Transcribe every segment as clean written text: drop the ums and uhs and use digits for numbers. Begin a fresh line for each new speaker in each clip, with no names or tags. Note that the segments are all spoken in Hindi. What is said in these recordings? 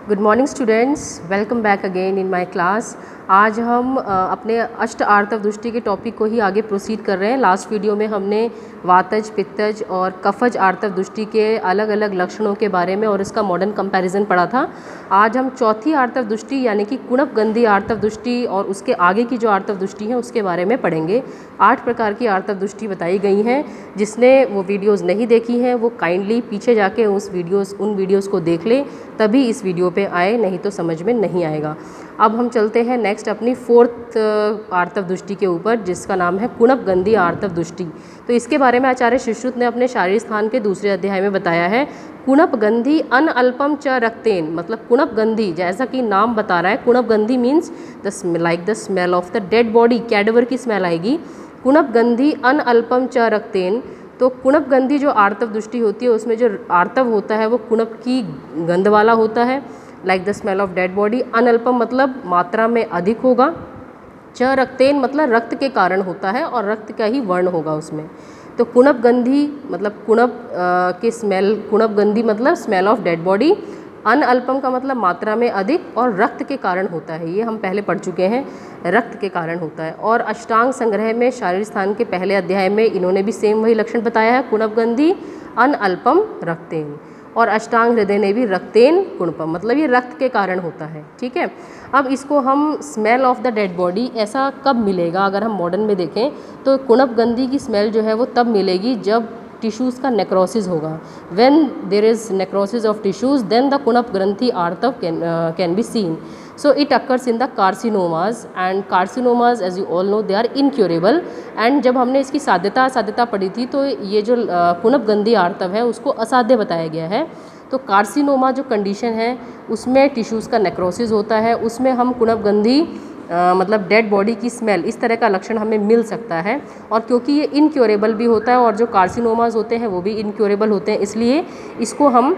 Good morning students, welcome back again in my class. आज हम अपने अष्ट आर्तव दृष्टि के टॉपिक को ही आगे प्रोसीड कर रहे हैं। लास्ट वीडियो में हमने वातज, पित्तज और कफज आर्तव दृष्टि के अलग अलग लक्षणों के बारे में और इसका मॉडर्न कंपैरिजन पढ़ा था। आज हम चौथी आर्तव दृष्टि यानी कि कुणप गंधी आर्तव दृष्टि और उसके आगे की जो आर्तव दृष्टि है उसके बारे में पढ़ेंगे। 8 प्रकार की आर्तव दृष्टि बताई गई हैं। जिसने वो वीडियोज़ नहीं देखी हैं वो काइंडली पीछे जाके उन वीडियोज़ को देख ले, तभी इस वीडियो पे आए, नहीं तो समझ में नहीं आएगा। अब हम चलते हैं नेक्स्ट अपनी 4th आर्तव दृष्टि के ऊपर, जिसका नाम है कुणप गंधी आर्तव दृष्टि। तो इसके बारे में आचार्य सुश्रुत ने अपने शारीर स्थान के दूसरे अध्याय में बताया है। कुणप गंधी अन अल्पम च रक्तेन, मतलब कुणप गंधी जैसा कि नाम बता रहा है, कुणप गंधी means like the smell of the dead body, cadaver की स्मेल आएगी। कुणप गंधी अन अल्पम च रक्तेन, तो कुणप गंधी जो आर्तव दृष्टि होती है उसमें जो आर्तव होता है वो कुणप की गंध वाला होता है, like the smell of dead body. अनअल्पम मतलब मात्रा में अधिक होगा। च रक्तेन मतलब रक्त के कारण होता है और रक्त का ही वर्ण होगा उसमें। तो कुणप गंधी मतलब कुणप के स्मेल, कुणप गंधी मतलब स्मेल ऑफ डेड बॉडी। अनअल्पम का मतलब मात्रा में अधिक और रक्त के कारण होता है, ये हम पहले पढ़ चुके हैं, रक्त के कारण होता है। और अष्टांग संग्रह में शारीर स्थान के पहले अध्याय में इन्होंने भी सेम वही लक्षण बताया है, कुणप गंधी अनअल्पम रक्तेन। और अष्टांग हृदय ने भी रक्तेन कुणपम, मतलब ये रक्त के कारण होता है। ठीक है, अब इसको हम smell of the dead body ऐसा कब मिलेगा, अगर हम मॉडर्न में देखें तो कुणप गंधी की स्मेल जो है वो तब मिलेगी जब टिश्यूज़ का नेक्रोसिस होगा। When there is necrosis of tissues then the कुणप ग्रंथि आर्तव can be seen. So it occurs in the carcinomas and carcinomas as you all know they are incurable। and जब हमने इसकी साध्यता पढ़ी थी तो ये जो कुणप गंधी आर्तव है उसको असाध्य बताया गया है। तो कार्सिनोमा जो कंडीशन है उसमें टिश्यूज़ का नेक्रोसिस होता है, उसमें हम कुणप गंधी मतलब डेड बॉडी की स्मेल, इस तरह का लक्षण हमें मिल सकता है। और क्योंकि ये इनक्योरेबल भी होता है और जो कार्सिनोमाज होते हैं वो भी इनक्योरेबल होते हैं, इसलिए इसको हम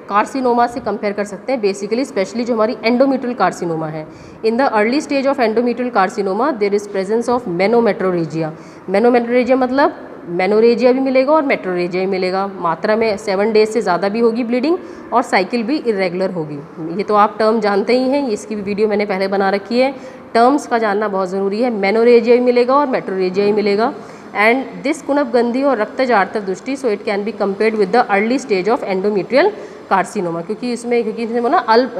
कार्सिनोमा से कंपेयर कर सकते हैं बेसिकली, स्पेशली जो हमारी एंडोमेट्रियल कार्सिनोमा है। In the early stage of endometrial carcinoma there is presence of menometrorrhagia. Menometrorrhagia मतलब मेनोरेजिया भी मिलेगा और मेट्रोरेजिया भी मिलेगा। मात्रा में 7 डेज से ज़्यादा भी होगी ब्लीडिंग और साइकिल भी इरेगुलर होगी। ये तो आप टर्म जानते ही हैं, इसकी भी वीडियो मैंने पहले बना रखी है। टर्म्स का जानना बहुत ज़रूरी है। मेनोरेजिया भी मिलेगा और मेट्रोरेजिया भी मिलेगा। एंड दिस कुणप गंधी और रक्तज आर्तव दृष्टि, so it can be compared with the early stage of endometrial carcinoma, क्योंकि इसमें बोला अल्प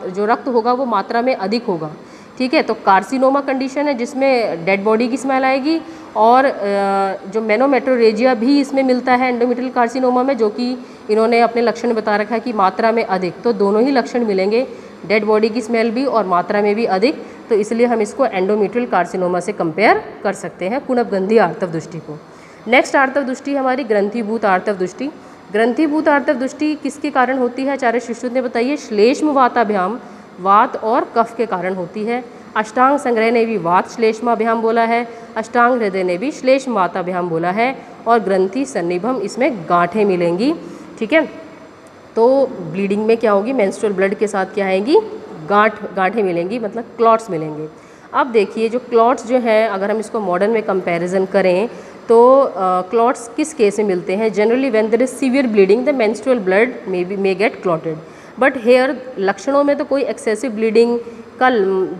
जो रक्त होगा वो मात्रा में अधिक होगा। ठीक है, तो कार्सिनोमा कंडीशन है जिसमें डेड बॉडी की स्मेल आएगी, और जो मेनोमेट्रोरेजिया भी इसमें मिलता है एंडोमेट्रियल कार्सिनोमा में, जो कि इन्होंने अपने लक्षण बता रखा है कि मात्रा में अधिक। तो दोनों ही लक्षण मिलेंगे, डेड बॉडी की स्मेल भी और मात्रा में भी अधिक। तो इसलिए हम इसको एंडोमेट्रियल कार्सिनोमा से कंपेयर कर सकते हैं कुणप गंधी आर्तव दृष्टि को। नेक्स्ट आर्तव दृष्टि हमारी ग्रंथिभूत आर्तव दृष्टि। ग्रंथिभूत आर्तव दृष्टि किसके कारण होती है, आचार्य सुश्रुत ने बताइए, श्लेष्म वाताभ्याम, वात और कफ के कारण होती है। अष्टांग संग्रह ने भी वात श्लेष्माभ्याम बोला है, अष्टांग हृदय ने भी श्लेष्म वाताभ्याम बोला है, और ग्रंथि सन्निभम, इसमें गांठें मिलेंगी। ठीक है, तो ब्लीडिंग में क्या होगी, मेंस्ट्रुअल ब्लड के साथ क्या आएगी, गांठें मिलेंगी, मतलब क्लॉट्स मिलेंगे। अब देखिए जो क्लॉट्स जो हैं, अगर हम इसको मॉडर्न में कंपैरिजन करें तो क्लॉट्स किस केस में मिलते हैं, generally when there is severe bleeding the menstrual blood may get clotted. But here लक्षणों में तो कोई एक्सेसिव ब्लीडिंग का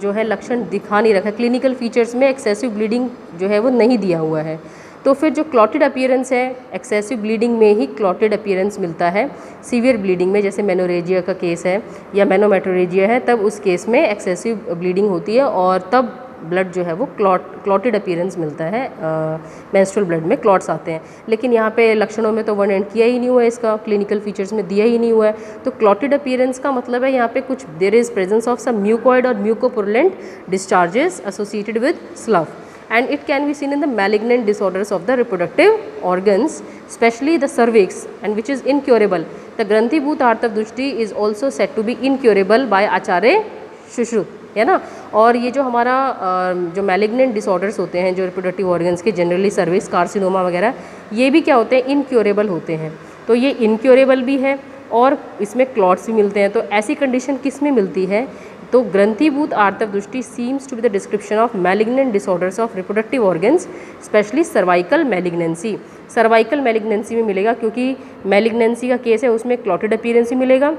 जो है लक्षण दिखा नहीं रखा, क्लिनिकल फीचर्स में एक्सेसिव ब्लीडिंग जो है वो नहीं दिया हुआ है। तो फिर जो क्लॉटेड अपीयरेंस है, एक्सेसिव ब्लीडिंग में ही क्लॉटेड अपीयरेंस मिलता है। सीवियर ब्लीडिंग में जैसे मेनोरेजिया का केस है या मेनोमेट्रोरेजिया है, तब उस केस में एक्सेसिव ब्लीडिंग होती है और तब ब्लड जो है वो क्लॉटेड अपीयरेंस मिलता है, मेंस्ट्रुअल ब्लड में क्लॉट्स आते हैं। लेकिन यहाँ पे लक्षणों में तो वर्णन किया ही नहीं हुआ है, इसका क्लिनिकल फीचर्स में दिया ही नहीं हुआ है। तो क्लॉटेड अपीयरेंस का मतलब है यहाँ पे कुछ there is presence of some mucoid और mucopurulent discharges associated with slough, and it can be seen in the malignant disorders of the reproductive organs, especially the cervix, and which is incurable. The ग्रंथिभूत आर्तव दृष्टि is also said to be incurable by आचार्य सुश्रुत, है ना। और ये जो हमारा जो मैलिग्नेंट डिसऑर्डर्स होते हैं जो रिप्रोडक्टिव ऑर्गन्स के, जनरली सर्विक्स, कार्सिनोमा वगैरह, ये भी क्या होते हैं, इनक्योरेबल होते हैं। तो ये इनक्योरेबल भी है और इसमें क्लॉट्स भी मिलते हैं। तो ऐसी कंडीशन किस में मिलती है, तो ग्रंथिभूत आर्तव दृष्टि seems to be the description of malignant disorders of reproductive organs, specially cervical malignancy. Cervical malignancy में मिलेगा, क्योंकि मैलिग्नेंसी का केस है उसमें क्लॉटेड अपीयरेंस ही मिलेगा।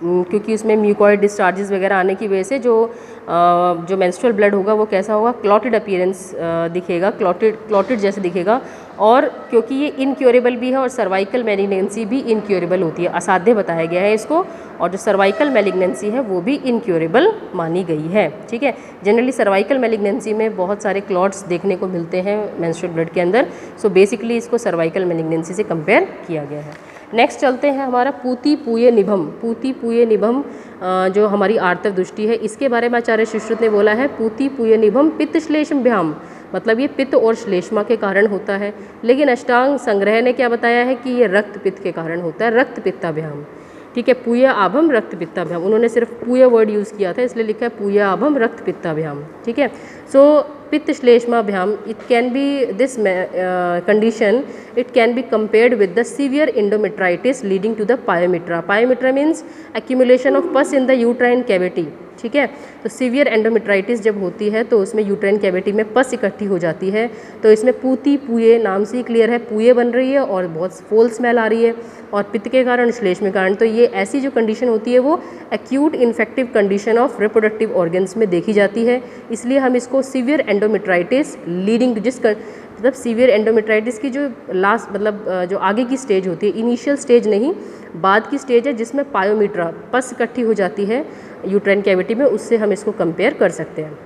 क्योंकि उसमें म्यूकॉइड डिस्चार्जेस वगैरह आने की वजह से जो मेंस्ट्रुअल ब्लड होगा वो कैसा होगा, क्लॉटेड अपीयरेंस दिखेगा, क्लॉटेड जैसे दिखेगा। और क्योंकि ये इनक्योरेबल भी है और सर्वाइकल मैलिग्नेंसी भी इनक्योरेबल होती है, असाध्य बताया गया है इसको, और जो सर्वाइकल मैलिग्नेंसी है वो भी इनक्योरेबल मानी गई है। ठीक है, जनरली सर्वाइकल मैलिग्नेंसी में बहुत सारे क्लॉट्स देखने को मिलते हैं मेंस्ट्रुअल ब्लड के अंदर, सो बेसिकली इसको सर्वाइकल मैलिग्नेंसी से कंपेयर किया गया है। नेक्स्ट चलते हैं हमारा पूति पूय निभम। पूति पूय निभम जो हमारी आर्तव दृष्टि है, इसके बारे में आचार्य सुश्रुत ने बोला है पूति पूय निभम पित्त श्लेष्मभ्याम, मतलब ये पित्त और श्लेष्मा के कारण होता है। लेकिन अष्टांग संग्रह ने क्या बताया है कि ये रक्त पित्त के कारण होता है, रक्त पित्ताभ्याम। ठीक है, पूय आभम रक्त पित्ताभ्याम, उन्होंने सिर्फ पूय वर्ड यूज़ किया था इसलिए लिखा है पूय आभम रक्त पित्ताभ्याम। ठीक है, सो पित्त श्लेष्माभ्याम, it can be this condition, it can be compared with the severe endometritis leading to the pyometra. Pyometra means accumulation of pus in the uterine cavity. ठीक है, तो सीवियर एंडोमेट्राइटिस जब होती है तो उसमें यूट्राइन कैविटी में पस इकट्ठी हो जाती है, तो इसमें पूती पूये नाम से ही क्लियर है, पूये बन रही है और बहुत फोल स्मेल आ रही है, और पित्त के कारण श्लेष्म के कारण, तो ये ऐसी जो कंडीशन होती है वो acute infective condition of reproductive organs में देखी जाती है। इसलिए हम इसको सीवियर एंडोमेट्राइटिस लीडिंग टू मतलब सीवियर एंडोमेट्राइटिस की जो लास्ट मतलब जो आगे की स्टेज होती है, इनिशियल स्टेज नहीं, बाद की स्टेज है जिसमें पायोमीट्रा पस इकट्ठी हो जाती है यूट्राइन कैविटी में, उससे हम इसको कंपेयर कर सकते हैं।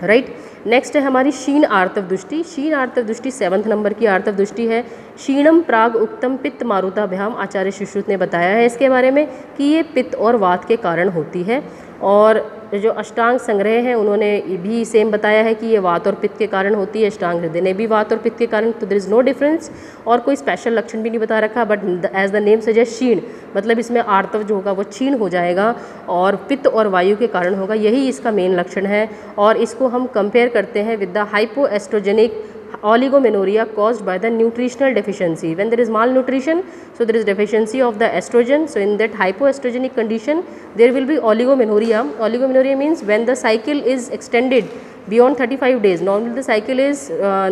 राइट, नेक्स्ट है हमारी क्षीण आर्तव दृष्टि। क्षीण आर्तव दृष्टि 7th नंबर की आर्तव दृष्टि है। क्षीणम प्राग उक्तम पित्त मारुताभ्याम, आचार्य सुश्रुत ने बताया है इसके बारे में कि ये पित्त और वात के कारण होती है। और जो अष्टांग संग्रह है उन्होंने भी सेम बताया है कि ये वात और पित्त के कारण होती है, अष्टांग हृदय ने भी वात और पित्त के कारण, तो देयर इज़ नो डिफरेंस, और कोई स्पेशल लक्षण भी नहीं बता रखा, but as the name suggest क्षीण, मतलब इसमें आर्तव जो होगा वो क्षीण हो जाएगा और पित्त और वायु के कारण होगा, यही इसका मेन लक्षण है। और इसको हम कंपेयर करते हैं with the hypoestrogenic oligomenorrhea caused by the nutritional deficiency. When there is malnutrition, so there is deficiency of the estrogen, so in that hypoestrogenic condition there will be oligomenorrhea. Oligomenorrhea means when the cycle is extended beyond 35 days. Normally the cycle is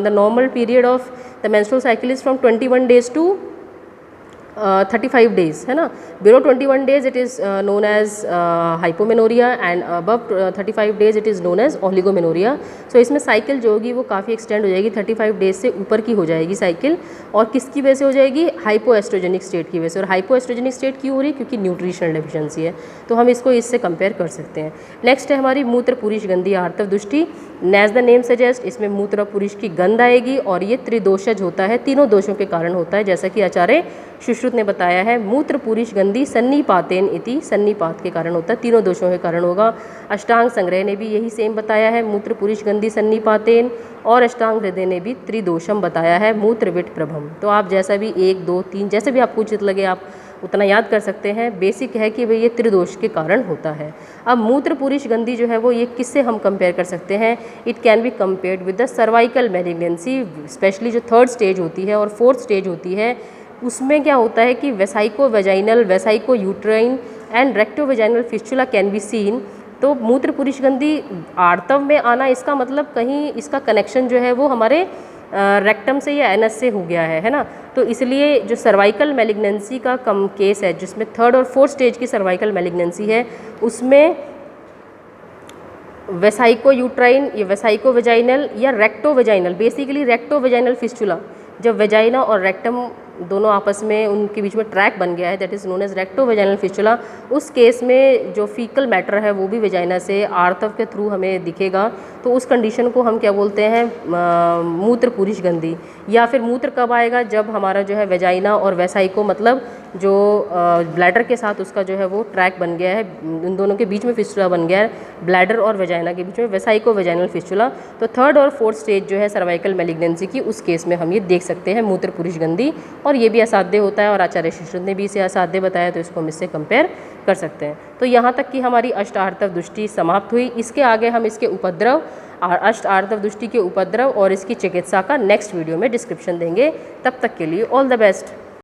the normal period of the menstrual cycle is from 21 days to 35 days, है ना। Below 21 days it is known as hypomenorrhea and above 35 days it is known as oligomenorrhea. So इसमें साइकिल जो होगी वो काफ़ी एक्सटेंड हो जाएगी, 35 डेज से ऊपर की हो जाएगी साइकिल, और किसकी वजह से हो जाएगी, हाइपोएस्ट्रोजेनिक स्टेट की वजह से। और हाइपोएस्ट्रोजेनिक स्टेट क्यों हो रही है, क्योंकि न्यूट्रिशनल डेफिशिएंसी है, तो हम इसको इससे कंपेयर कर सकते हैं। नेक्स्ट है हमारी मूत्र पुरुष गंधी आर्तव दृष्टि। एज द नेम सजेस्ट, इसमें मूत्र पुरुष की गंध आएगी और ये त्रिदोषज होता है, तीनों दोषों के कारण होता है, जैसा कि आचार्य सुश्रुत ने बताया है। मूत्र पुरुष गंधी सन्निपातेन इति, सन्निपात के कारण होता है, तीनों दोषों के कारण होगा। अष्टांग संग्रह ने भी यही सेम बताया है, मूत्र पुरुष गंधी सन्निपातेन, और अष्टांग हृदय ने भी त्रिदोषम बताया है, मूत्र विट प्रभम। तो आप जैसा भी 1 2 3 जैसे भी आपको उचित लगे आप उतना याद कर सकते हैं। बेसिक है कि भाई ये त्रिदोष के कारण होता है। अब मूत्र पुरुष गंधी जो है वो ये किससे हम कंपेयर कर सकते हैं, it can be compared with the cervical malignancy, specially जो 3rd स्टेज होती है और 4th स्टेज होती है, उसमें क्या होता है कि vesico vaginal, vesico uterine and recto vaginal fistula can be seen. तो मूत्र पुरुष गंधी आर्तव में आना, इसका मतलब कहीं इसका कनेक्शन जो है वो हमारे रेक्टम से या एनस से हो गया है ना। तो इसलिए जो सर्वाइकल मैलिग्नेंसी का कम केस है, जिसमें 3rd और 4th स्टेज की सर्वाइकल मैलिग्नेंसी है, उसमें वेसाइको यूट्राइन या वेसाइको वेजाइनल या recto vaginal, basically recto vaginal fistula, जब वेजाइना और रेक्टम दोनों आपस में उनके बीच में ट्रैक बन गया है, that is known as recto vaginal fistula, उस केस में जो फीकल मैटर है वो भी वेजाइना से आर्तव के थ्रू हमें दिखेगा। तो उस कंडीशन को हम क्या बोलते हैं, मूत्र पुरुष गंधी। या फिर मूत्र कब आएगा, जब हमारा जो है वेजाइना और वेसाइको, मतलब जो ब्लैडर के साथ उसका जो है वो ट्रैक बन गया है, उन दोनों के बीच में फिस्चुला बन गया है, ब्लैडर और वेजाइना के बीच में वेसाइको वेजाइनल फिस्चुला। तो 3rd और 4th स्टेज जो है सर्वाइकल मैलिग्नेंसी की, उस केस में हम ये देख सकते हैं मूत्र पुरुष गंधी, और ये भी असाध्य होता है और आचार्य सुश्रुत ने भी इसे असाध्य बताया, तो इसको हम इससे कंपेयर कर सकते हैं। तो यहाँ तक कि हमारी अष्ट आर्तव दृष्टि समाप्त हुई। इसके आगे हम इसके उपद्रव, अष्ट आर्तव दृष्टि के उपद्रव और इसकी चिकित्सा का नेक्स्ट वीडियो में डिस्क्रिप्शन देंगे। तब तक के लिए ऑल द बेस्ट।